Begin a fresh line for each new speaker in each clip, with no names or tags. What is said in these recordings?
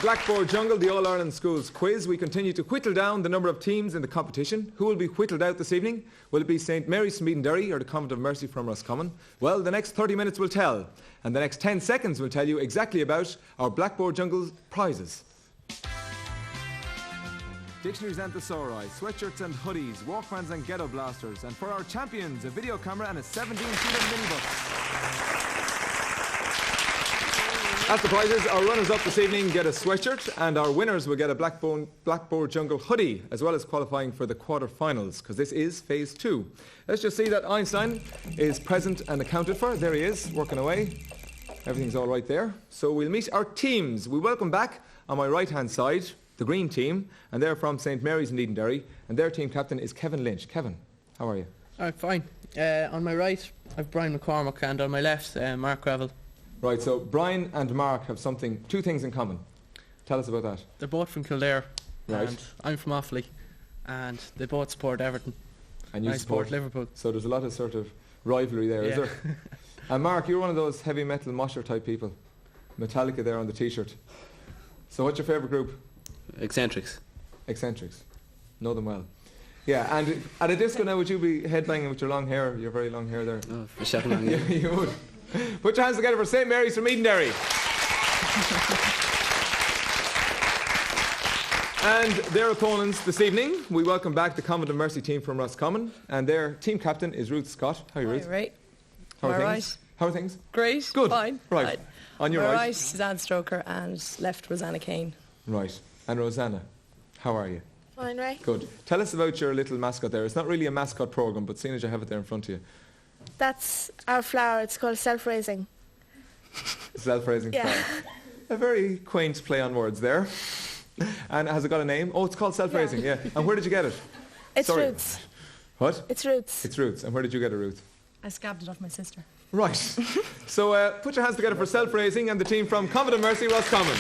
Blackboard Jungle, the All-Ireland Schools quiz. We continue to whittle down the number of teams in the competition. Who will be whittled out this evening? Will it be St Marys from Edenderry or the Convert of Mercy from Roscommon? Well, the next 30 minutes will tell, and the next 10 seconds will tell you exactly about our Blackboard Jungle prizes. Dictionaries and thesauri, sweatshirts and hoodies, Walkmans and ghetto blasters, and for our champions, a video camera and a 17-seater minibus. As the prizes, our runners-up this evening get a sweatshirt, and our winners will get a Blackboard Jungle hoodie, as well as qualifying for the quarter-finals, because this is Phase 2. Let's just see that Einstein is present and accounted for. There he is, working away. Everything's all right there. So we'll meet our teams. We welcome back, on my right-hand side, the green team, and they're from St Marys in Edenderry, and their team captain is Kevin Lynch. Kevin, how are you?
I'm fine. On my right, I've Brian McCormack, and on my left, Mark Gravel.
Right, so Brian and Mark have two things in common. Tell us about that.
They're both from Kildare,
right.
And I'm from Offaly, and they both support Everton.
And you
I support Liverpool.
So there's a lot of sort of rivalry there, is there? And Mark, you're one of those heavy metal mosher type people. Metallica there on the t-shirt. So what's your favourite group?
Eccentrics.
Eccentrics. Know them well. Yeah, and at a disco now, would you be headbanging with your long hair, your very long hair there?
Oh, for second long,
yeah, you would. Put your hands together for St Marys from Edenderry. And their opponents this evening, we welcome back the Convert of Mercy team from Roscommon, and their team captain is Ruth Scott. How are you, Ruth?
Hi, Ray.
How are things?
Right.
How are things?
Great.
Good.
Fine.
Right.
Fine.
On your right?
Suzanne Stoker, and left Rosanna Kane.
Right. And Rosanna, how are you?
Fine, Ray.
Good. Tell us about your little mascot there. It's not really a mascot programme, but seeing as you have it there in front of you.
That's our flower. It's called self-raising.
Self-raising
yeah.
flower. A very quaint play on words there. And has it got a name? Oh, it's called self-raising, yeah. And where did you get it?
It's Roots.
What?
It's Roots.
It's Roots. And where did you get it, Ruth?
I scabbed it off my sister.
Right. So put your hands together for self-raising and the team from Convert of Mercy Roscommon.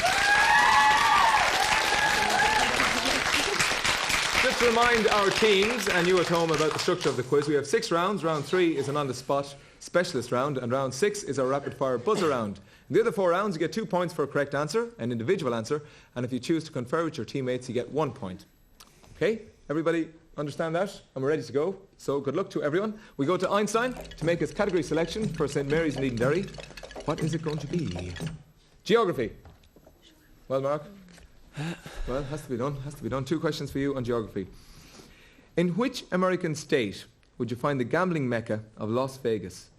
Just to remind our teams and you at home about the structure of the quiz, we have 6 rounds. Round 3 is an on-the-spot specialist round, and round 6 is our rapid-fire buzzer round. In the other 4 rounds, you get 2 points for a correct answer, an individual answer, and if you choose to confer with your teammates, you get 1 point. Okay? Everybody understand that? And we're ready to go. So good luck to everyone. We go to Einstein to make his category selection for St Marys in Edenderry. What is it going to be? Geography. Well, Mark? Well, has to be done. Has to be done. 2 questions for you on geography. In which American state would you find the gambling mecca of Las Vegas?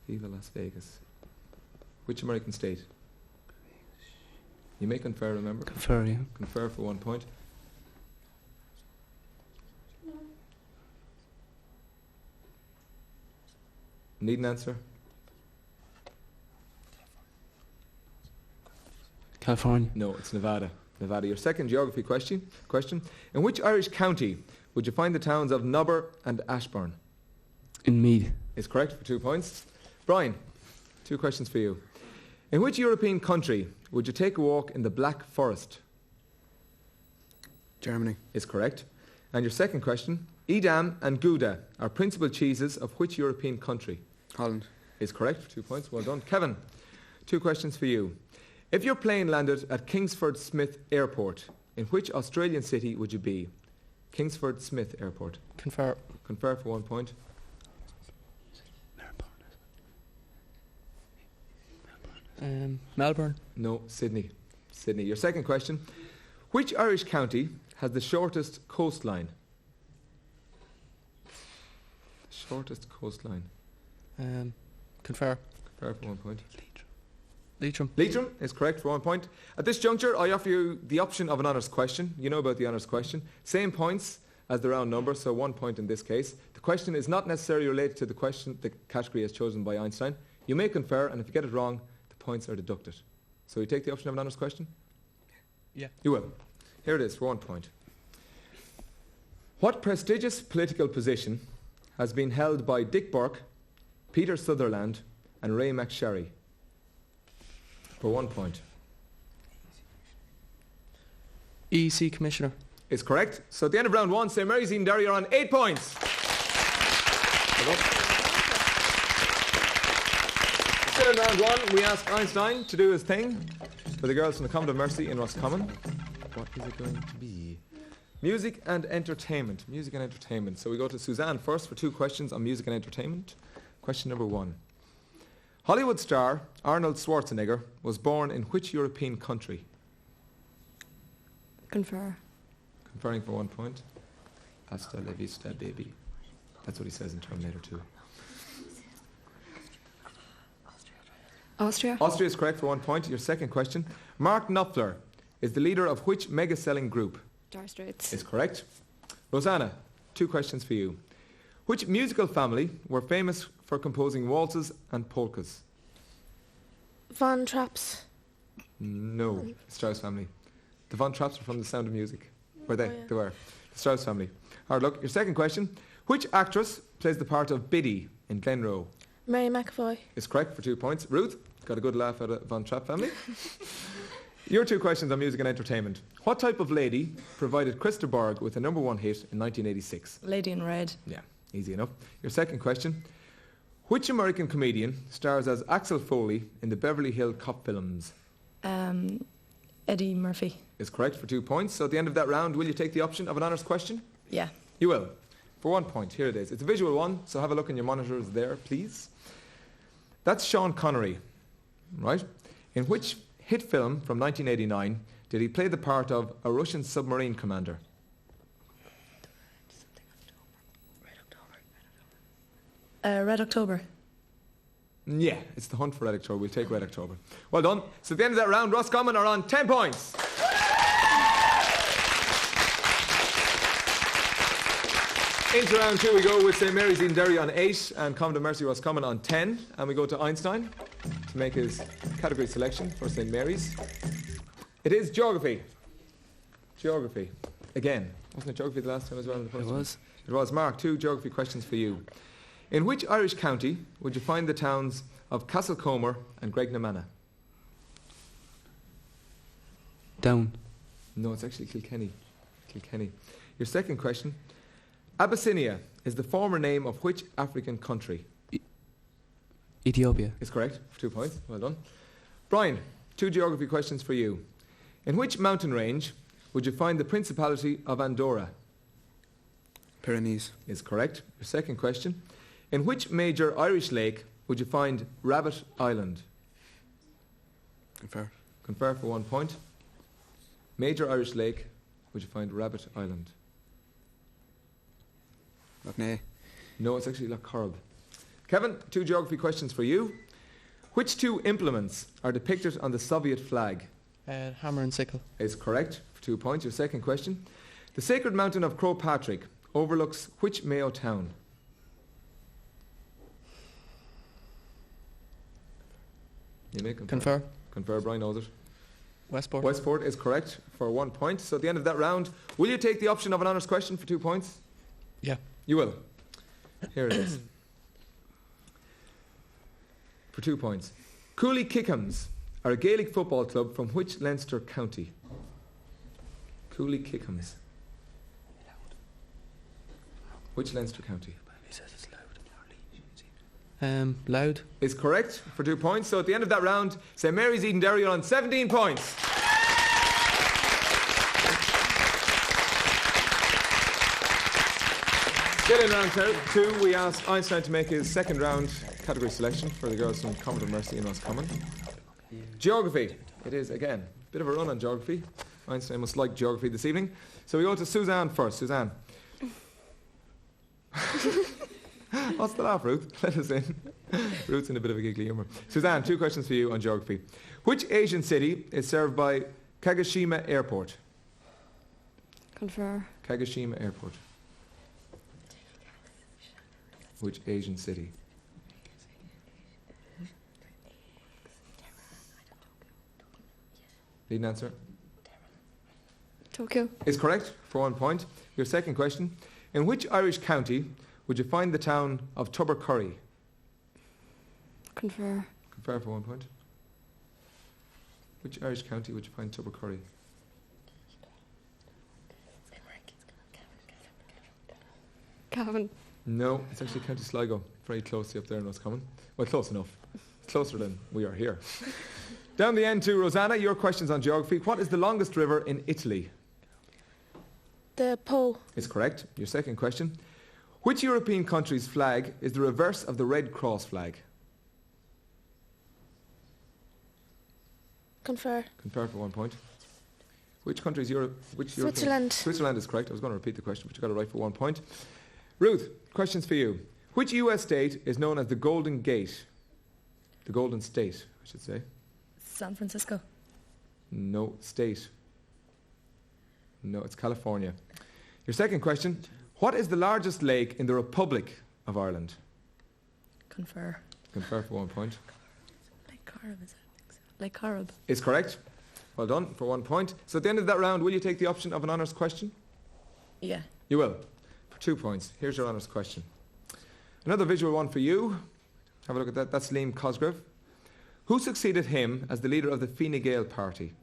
Viva Las Vegas. Which American state? You may confer, remember?
Confer, yeah.
Confer for 1 point. Need an answer?
California.
No, it's Nevada. Nevada. Your second geography question. In which Irish county would you find the towns of Nobber and Ashbourne?
In Meath.
Is correct for 2 points. Brian, 2 questions for you. In which European country would you take a walk in the Black Forest?
Germany.
Is correct. And your second question, Edam and Gouda are principal cheeses of which European country?
Holland.
Is correct for 2 points. Well done. Kevin, 2 questions for you. If your plane landed at Kingsford Smith Airport, in which Australian city would you be? Kingsford Smith Airport.
Confer.
Confer for 1 point.
Melbourne.
No, Sydney. Sydney. Your second question. Which Irish county has the shortest coastline? Shortest coastline.
Confer.
Confer for 1 point.
Leitrim.
Leitrim is correct for 1 point. At this juncture, I offer you the option of an honours question. You know about the honours question. Same points as the round number, so 1 point in this case. The question is not necessarily related to the category as chosen by Einstein. You may confer, and if you get it wrong, the points are deducted. So you take the option of an honours question?
Yeah.
You will. Here it is for 1 point. What prestigious political position has been held by Dick Burke, Peter Sutherland, and Ray McSherry? For 1 point.
EC Commissioner.
Is correct. So at the end of round 1, St Marys Edenderry are on 8 points. Still in round one, we ask Einstein to do his thing for the girls from the Convert of Mercy in Roscommon. What is it going to be? Music and entertainment. Music and entertainment. So we go to Suzanne first for 2 questions on music and entertainment. Question number 1. Hollywood star Arnold Schwarzenegger was born in which European country?
Confer.
Conferring for 1 point. Hasta la vista, baby. That's what he says in Terminator 2.
Austria.
Austria is correct for 1 point. Your second question. Mark Knopfler is the leader of which mega-selling group?
Dire Straits.
Is correct. Rosanna, 2 questions for you. Which musical family were famous for composing waltzes and polkas?
Von Trapps.
No, Strauss family. The Von Trapps were from The Sound of Music. Were they?
Oh, yeah.
They were. The Strauss family. All right, look, your second question. Which actress plays the part of Biddy in Glenroe?
Mary McAvoy.
Is correct for 2 points. Ruth, got a good laugh out of Von Trapp family. Your 2 questions on music and entertainment. What type of lady provided Christa Berg with the #1 hit in 1986?
Lady in Red.
Yeah, easy enough. Your second question. Which American comedian stars as Axel Foley in the Beverly Hill Cop films?
Eddie Murphy.
Is correct for 2 points. So at the end of that round, will you take the option of an honours question?
Yeah.
You will. For 1 point, here it is. It's a visual one, so have a look in your monitors there, please. That's Sean Connery, right? In which hit film from 1989 did he play the part of a Russian submarine commander?
Red October.
Yeah, it's The Hunt for Red October. We'll take Red October. Well done. So at the end of that round, Roscommon are on 10 points. Into round 2 we go with St Marys Edenderry on 8 and Convert of Mercy Roscommon on 10. And we go to Einstein to make his category selection for St Marys. It is geography. Geography. Again. Wasn't it geography the last time as well?
It was.
It was. Mark, 2 geography questions for you. In which Irish county would you find the towns of Castlecomer and Graignamanagh?
Down.
No, it's actually Kilkenny. Kilkenny. Your second question. Abyssinia is the former name of which African country?
Ethiopia.
Is correct, for 2 points. Well done. Brian, 2 geography questions for you. In which mountain range would you find the Principality of Andorra?
Pyrenees.
Is correct. Your second question. In which major Irish lake would you find Rabbit Island?
Confer.
Confer for 1 point. Major Irish lake would you find Rabbit Island?
Loch Ness.
No, it's actually Loch Corrib. Kevin, 2 geography questions for you. Which 2 implements are depicted on the Soviet flag?
Hammer and sickle.
Is correct for 2 points. Your second question. The sacred mountain of Croagh Patrick overlooks which Mayo town? You may
Confer.
Confer, Brian knows it.
Westport.
Westport is correct for 1 point. So at the end of that round, will you take the option of an honours question for 2 points?
Yeah.
You will. Here it is. For 2 points. Cooley Kickhams are a Gaelic football club from which Leinster county? Cooley Kickhams. Which Leinster county?
He says it's loud.
Loud.
Is correct for 2 points. So at the end of that round, St Marys Edenderry are on 17 points. Still in round 2, we asked Einstein to make his second round category selection for the girls from Convert of Mercy in Roscommon. Geography. It is, again, a bit of a run on geography. Einstein must like geography this evening. So we go to Suzanne first. Suzanne. What's the laugh, Ruth? Let us in. Ruth's in a bit of a giggly humour. Suzanne, 2 questions for you on geography. Which Asian city is served by Kagoshima Airport?
Confer.
Kagoshima Airport. Which Asian city? Lead an answer.
Tokyo.
Is correct for 1 point. Your second question. In which Irish county would you find the town of Tubbercurry?
Confer.
Confer for 1 point. Which Irish county would you find Tubbercurry?
Cavan.
No, it's actually County Sligo. Very closely up there in Roscommon. Well, close enough. Closer than we are here. Down the end to Rosanna, your questions on geography. What is the longest river in Italy?
The Po.
Is correct. Your second question. Which European country's flag is the reverse of the Red Cross flag?
Confer.
Confer for 1 point. Which country's Europe? Which European?
Switzerland.
Switzerland is correct. I was going to repeat the question, but you got it right for 1 point. Ruth, questions for you. Which US state is known as the Golden Gate? The Golden State, I should say.
San Francisco.
No, state. No, it's California. Your second question. What is the largest lake in the Republic of Ireland?
Confer.
Confer for 1 point.
Lake Corrib, is it? Lake Corrib.
Is correct. Well done for 1 point. So at the end of that round, will you take the option of an honours question?
Yeah.
You will. For 2 points. Here's your honours question. Another visual one for you. Have a look at that. That's Liam Cosgrave. Who succeeded him as the leader of the Fine Gael party?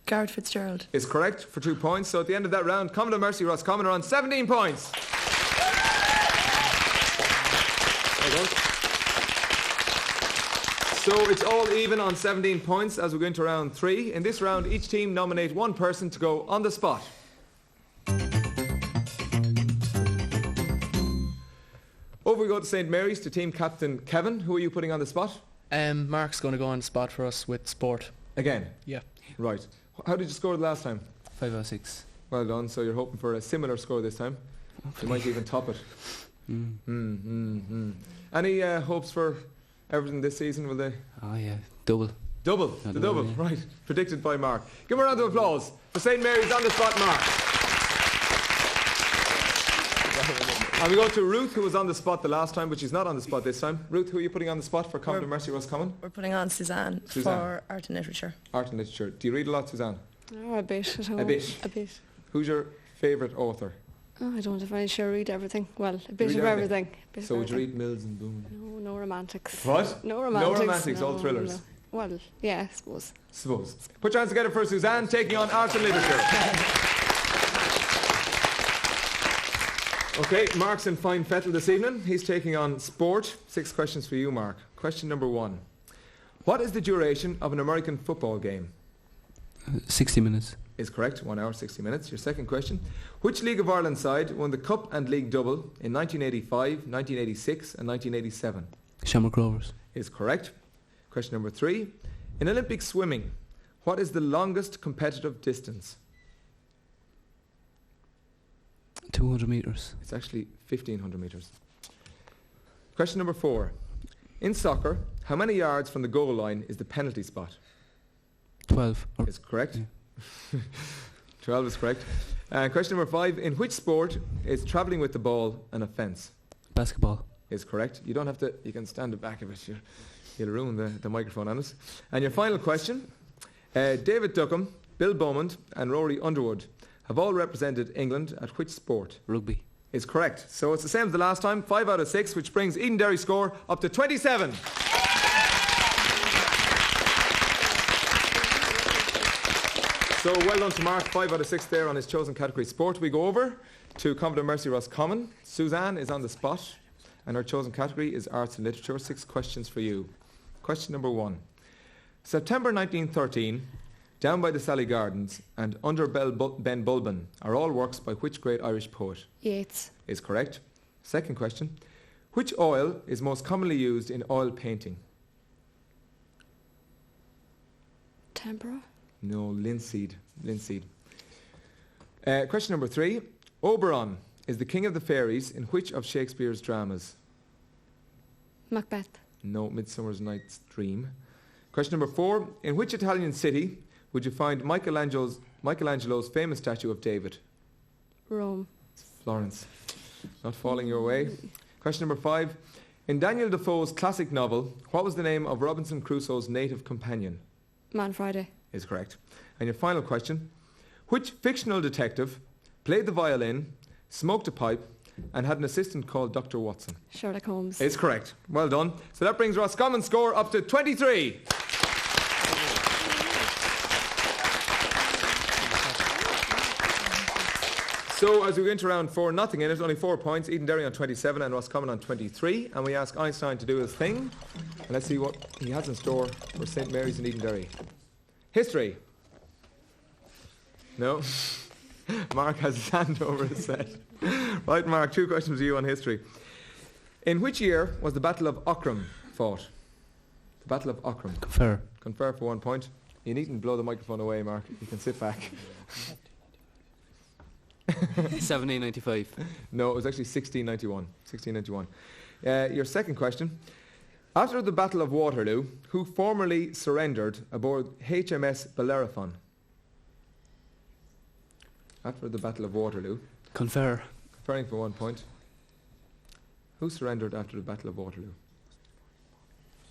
Garrett Fitzgerald.
Is correct for 2 points. So at the end of that round, Convert of Mercy Roscommon are on 17 points. There you go. So it's all even on 17 points as we go into round 3. In this round, each team nominate one person to go on the spot. Over we go to St Mary's to team captain Kevin. Who are you putting on the spot?
Mark's going to go on the spot for us with sport.
Again?
Yeah.
Right. How did you score the last time?
5 out of 6.
Well done. So you're hoping for a similar score this time. You might even top it. Any hopes for Everton this season, will they?
Oh yeah, double.
Double. The double,
yeah.
right. Predicted by Mark. Give a round of applause for St Mary's on the spot, Mark. And we go to Ruth, who was on the spot the last time, but she's not on the spot this time. Ruth, who are you putting on the spot for Convert of Mercy Roscommon?
We're putting on Suzanne for art and literature.
Art and literature. Do you read a lot, Suzanne?
Oh, a bit. At home.
A bit.
A bit.
Who's your favourite author?
Oh, I don't know if I should read everything. Well, a bit
read
of
everything?
everything.
So would you read Mills and Boone?
No romantics.
What?
No romantics.
No romantics, all
no,
thrillers.
no. Well, yeah, I suppose.
Put your hands together for Suzanne, taking on art and literature. Okay, Mark's in fine fettle this evening. He's taking on sport. 6 questions for you, Mark. Question number 1. What is the duration of an American football game?
60 minutes.
Is correct. 1 hour, 60 minutes. Your second question. Which League of Ireland side won the Cup and League double in 1985, 1986 and 1987?
Shamrock Rovers.
Is correct. Question number 3. In Olympic swimming, what is the longest competitive distance?
200 metres.
It's actually 1,500 metres. Question number 4. In soccer, how many yards from the goal line is the penalty spot?
12.
Is correct.
Yeah.
12 is correct. Question number 5. In which sport is travelling with the ball an offence?
Basketball.
Is correct. You don't have to, you can stand the back of it. You'll ruin the microphone on us. And your final question. David Duckham, Bill Beaumont and Rory Underwood have all represented England at which sport?
Rugby.
Is correct. So it's the same as the last time, 5 out of 6, which brings Edenderry score up to 27. So well done to Mark, 5 out of 6 there on his chosen category sport. We go over to Convert of Mercy Roscommon. Suzanne is on the spot and her chosen category is arts and literature. 6 questions for you. Question number 1. September 1913, Down by the Sally Gardens and Under Ben Bulben are all works by which great Irish poet?
Yeats.
Is correct. Second question. Which oil is most commonly used in oil painting?
Tempera.
No, linseed. Linseed. Question number 3. Oberon is the king of the fairies in which of Shakespeare's dramas?
Macbeth.
No, Midsummer Night's Dream. Question number 4. In which Italian city would you find Michelangelo's famous statue of David?
Rome.
Florence. Not falling your way. Question number 5. In Daniel Defoe's classic novel, what was the name of Robinson Crusoe's native companion?
Man Friday.
Is correct. And your final question. Which fictional detective played the violin, smoked a pipe, and had an assistant called Dr. Watson?
Sherlock Holmes.
Is correct. Well done. So that brings Roscommon's score up to 23. So as we go into round 4, nothing in it, only 4 points. Edenderry on 27 and Roscommon on 23. And we ask Einstein to do his thing. And let's see what he has in store for St. Mary's and Edenderry. History. No. Mark has his hand over his head. Right, Mark, 2 questions for you on history. In which year was the Battle of Ockram fought? The Battle of Ockram.
Confer.
Confer for 1 point. You needn't blow the microphone away, Mark. You can sit back.
1795.
No, it was actually 1691. 1691. Your second question. After the Battle of Waterloo, who formerly surrendered aboard HMS Bellerophon? After the Battle of Waterloo.
Confer.
Conferring for 1 point. Who surrendered after the Battle of Waterloo?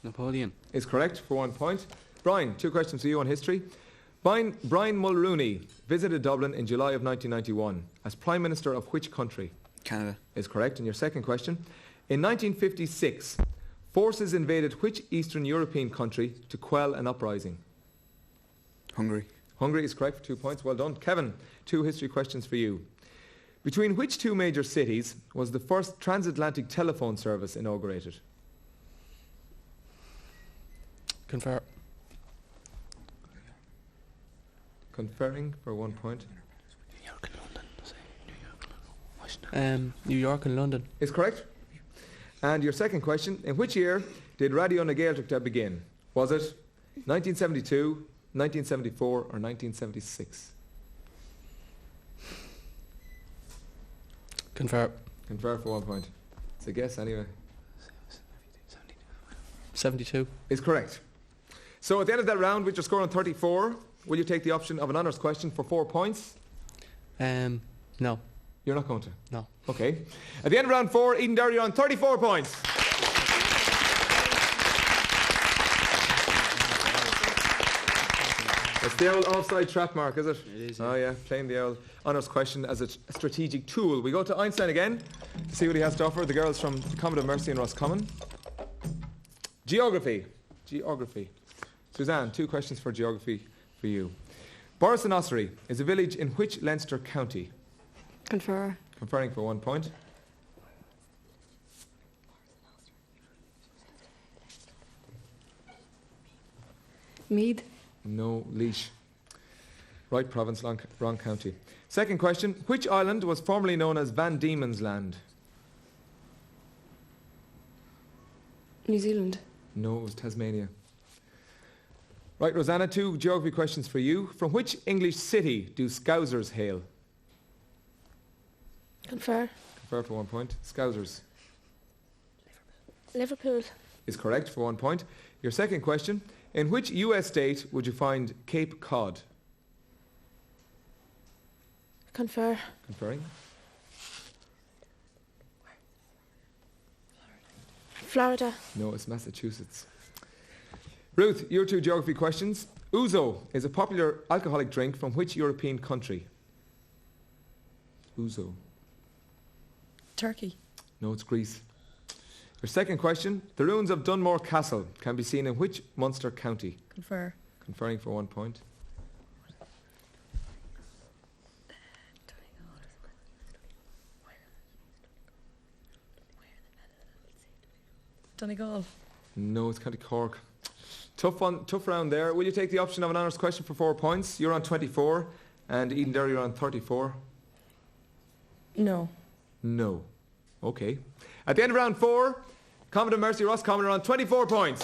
Napoleon.
Is correct for 1 point. Brian, 2 questions for you on history. Brian Mulrooney visited Dublin in July of 1991 as Prime Minister of which country?
Canada.
Is correct. And your second question. In 1956, forces invaded which Eastern European country to quell an uprising?
Hungary.
Hungary is correct for 2 points. Well done. Kevin, 2 history questions for you. Between which 2 major cities was the first transatlantic telephone service inaugurated?
Confer.
Conferring for 1 point.
New York and London. New York and London. Washington.
New York and London.
Is correct. And your second question, in which year did Radio na Gaeltachta begin? Was it 1972, 1974 or 1976?
Confer.
Confer for 1 point. It's a guess anyway.
72.
Is correct. So at the end of that round, with your score on 34, will you take the option of an honours question for 4 points?
No.
You're not going to?
No.
Okay. At the end of round 4, Edenderry are on 34 points. It's the old offside trap, Mark, is it?
It is, yeah.
Oh yeah, playing the old honours question as a strategic tool. We go to Einstein again to see what he has to offer. The girls from the Convert of Mercy in Roscommon. Geography. Suzanne, 2 questions for geography for you. Borris Ossory is a village in which Leinster county?
Confer.
Conferring for 1 point.
Meath.
No, Laois. Right province, wrong county. Second question. Which island was formerly known as Van Diemen's Land?
New Zealand.
No, it was Tasmania. Right, Rosanna, 2 geography questions for you. From which English city do Scousers hail?
Confer.
Confer for 1 point. Scousers
Liverpool.
is correct for 1 point. Your second question. In which US state would you find Cape Cod?
Confer.
Conferring.
Florida.
No, it's Massachusetts. Ruth, your 2 geography questions. Ouzo is a popular alcoholic drink from which European country? Ouzo.
Turkey.
No, it's Greece. Your second question. The ruins of Dunmore Castle can be seen in which Munster county?
Confer.
Conferring for 1 point.
Donegal.
No, it's County Cork. Tough round there. Will you take the option of an honours question for 4 points? You're on 24 and Edenderry are on 34.
No.
No. Okay. At the end of round 4, Convert of Mercy Roscommon are on 24 points.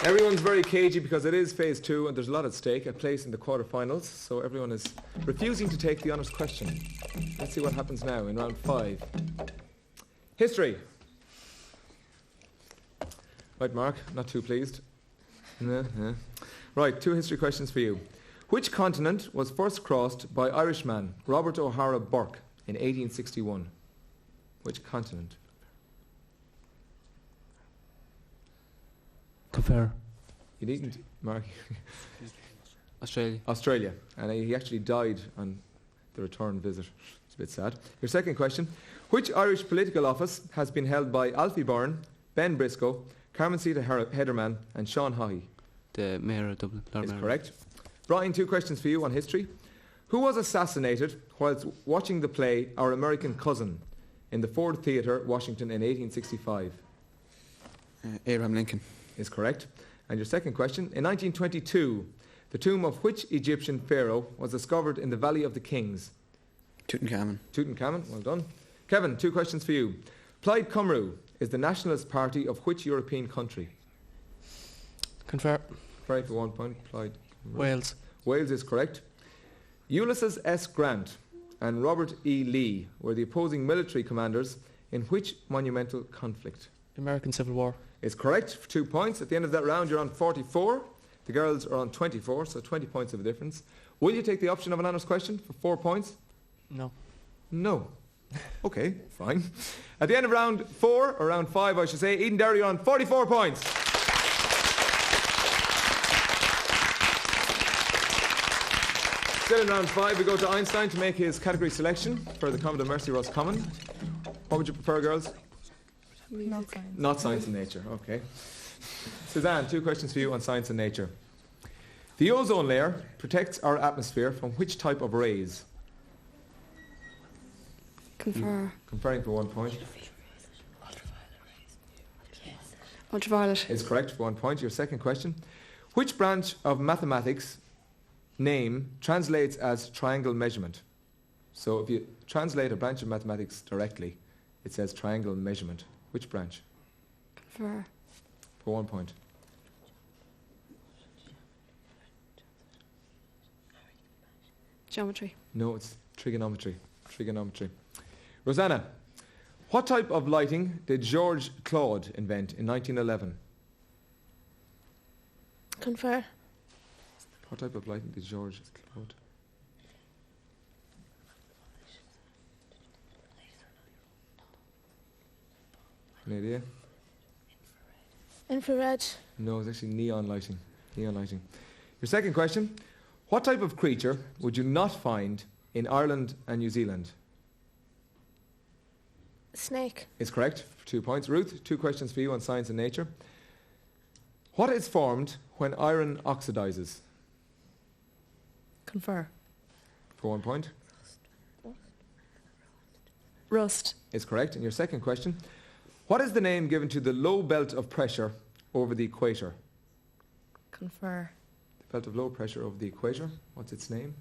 Everyone's very cagey because it is phase 2 and there's a lot at stake, a place in the quarterfinals, so everyone is refusing to take the honours question. Let's see what happens now in round 5. History. Right, Mark, not too pleased. Right, 2 history questions for you. Which continent was first crossed by Irishman Robert O'Hara Burke in 1861? Which continent?
Confer.
You needn't, Mark.
Australia.
Australia. And he actually died on the return visit. It's a bit sad. Your second question. Which Irish political office has been held by Alfie Byrne, Ben Briscoe, Carmen Sita Hederman and Sean Haughey?
The Mayor of Dublin. Lord
Is
Mayor.
correct. Brian, 2 questions for you on history. Who was assassinated whilst watching the play Our American Cousin in the Ford Theatre, Washington in 1865?
Abraham Lincoln.
Is correct. And your second question. In 1922, the tomb of which Egyptian pharaoh was discovered in the Valley of the Kings?
Tutankhamun.
Tutankhamun, well done. Kevin, 2 questions for you. Plaid Cymru is the nationalist party of which European country?
Confer.
Very for 1 point. Plaid Cymru.
Wales.
Wales is correct. Ulysses S. Grant and Robert E. Lee were the opposing military commanders in which monumental conflict?
The American Civil War.
Is correct for 2 points. At the end of that round, you're on 44. The girls are on 24, so 20 points of a difference. Will you take the option of an honest question for 4 points?
No.
No. Okay, fine. At the end of round 4, or round 5, I should say, Edenderry, you're on 44 points. Still in round 5, we go to Einstein to make his category selection for the Convert of Mercy Roscommon. What would you prefer, girls?
Not science.
Not science and nature, okay. Suzanne, 2 questions for you on science and nature. The ozone layer protects our atmosphere from which type of rays?
Confer.
Conferring for 1 point.
Ultraviolet.
Is correct for 1 point. Your second question. Which branch of mathematics name translates as triangle measurement? So if you translate a branch of mathematics directly, it says triangle measurement. Which branch?
Confer.
For 1 point.
Geometry.
No, it's trigonometry. Trigonometry. Rosanna, what type of lighting did Georges Claude invent in 1911?
Confer.
What type of lighting did Georges Claude? Any idea?
Infrared.
No, it's actually neon lighting. Neon lighting. Your second question. What type of creature would you not find in Ireland and New Zealand?
Snake.
Is correct for 2 points. Ruth, 2 questions for you on science and nature. What is formed when iron oxidizes?
Confer.
For 1 point.
Rust.
Is correct. And your second question. What is the name given to the low belt of pressure over the equator?
Confer.
The belt of low pressure over the equator. What's its name?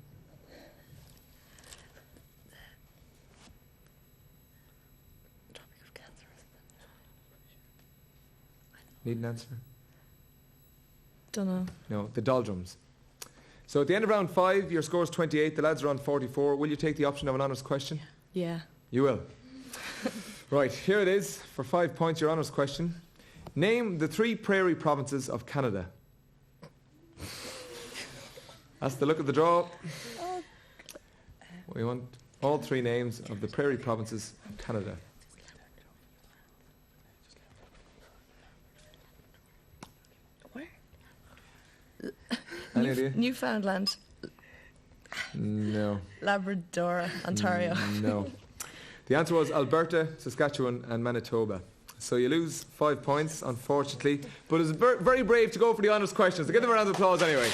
Tropic of Cancer.
Need an answer?
Dunno.
No, the doldrums. So at the end of round 5, your score is 28. The lads are on 44. Will you take the option of an honest question?
Yeah.
You will. Right, here it is. For 5 points, your honest question. Name the 3 prairie provinces of Canada. That's the look at the draw. We want all 3 names of the prairie provinces of Canada.
Where?
Any idea?
Newfoundland,
No.
Labrador, Ontario.
No. The answer was Alberta, Saskatchewan and Manitoba. So you lose 5 points, unfortunately. But it's very brave to go for the honest questions. So give them a round of applause anyway.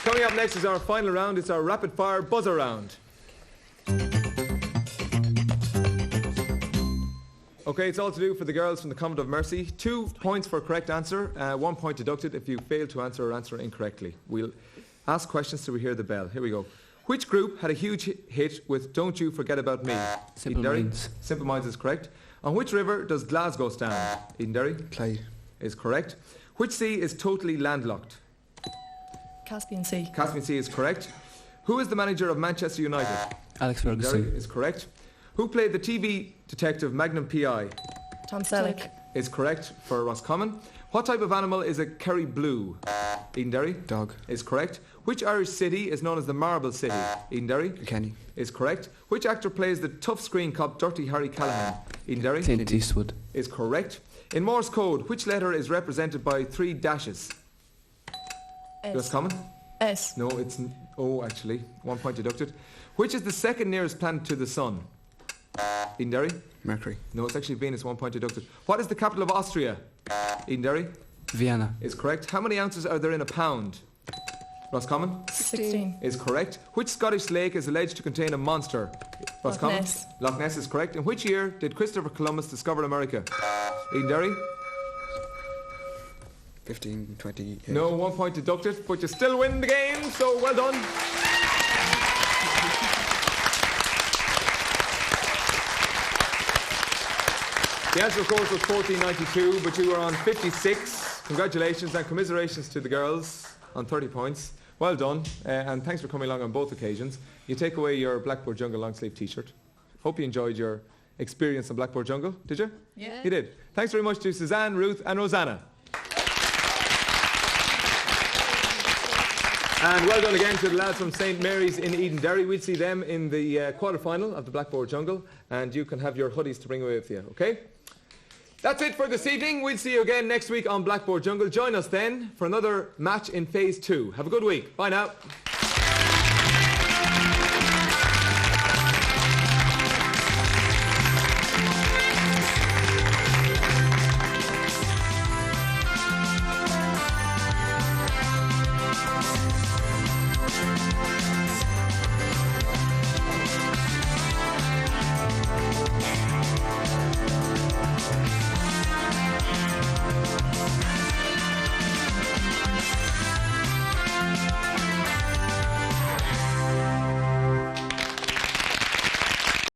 Coming up next is our final round. It's our rapid fire buzzer round. Okay, it's all to do for the girls from the Convent of Mercy. 2 points for a correct answer, 1 point deducted if you fail to answer or answer incorrectly. We'll ask questions till we hear the bell. Here we go. Which group had a huge hit with Don't You Forget About Me?
Simple
Edenderry?
Minds.
Simple Minds is correct. On which river does Glasgow stand? Edenderry?
Clyde.
Is correct. Which sea is totally landlocked?
Caspian Sea.
Caspian Sea is correct. Who is the manager of Manchester United?
Alex
Edenderry
Ferguson.
is correct. Who played the TV detective Magnum P.I.?
Tom Selleck.
Is correct for Roscommon. What type of animal is a Kerry Blue? Edenderry?
Dog.
Is correct. Which Irish city is known as the Marble City? Edenderry?
Kenny.
Is correct. Which actor plays the tough screen cop Dirty Harry Callahan? Edenderry?
Clint Eastwood.
Is correct. In Morse code, which letter is represented by 3 dashes?
S.
Roscommon?
S.
No, it's O actually. 1 point deducted. Which is the second nearest planet to the Sun? Edenderry?
Mercury.
No, it's actually Venus, 1 point deducted. What is the capital of Austria? Edenderry?
Vienna.
Is correct. How many ounces are there in a pound? Roscommon?
16.
Is correct. Which Scottish lake is alleged to contain a monster? Roscommon?
Ness.
Loch Ness is correct. In which year did Christopher Columbus discover America? Edenderry?
1528.
No, 1 point deducted, but you still win the game, so well done. The answer, of course, was 1492, but you were on 56. Congratulations and commiserations to the girls on 30 points. Well done, and thanks for coming along on both occasions. You take away your Blackboard Jungle long sleeve t-shirt. Hope you enjoyed your experience on Blackboard Jungle. Did you?
Yeah.
You did. Thanks very much to Suzanne, Ruth and Rosanna. And well done again to the lads from St Marys in Edenderry. We'll see them in the quarter-final of the Blackboard Jungle, and you can have your hoodies to bring away with you, okay? That's it for this evening. We'll see you again next week on Blackboard Jungle. Join us then for another match in Phase 2. Have a good week. Bye now.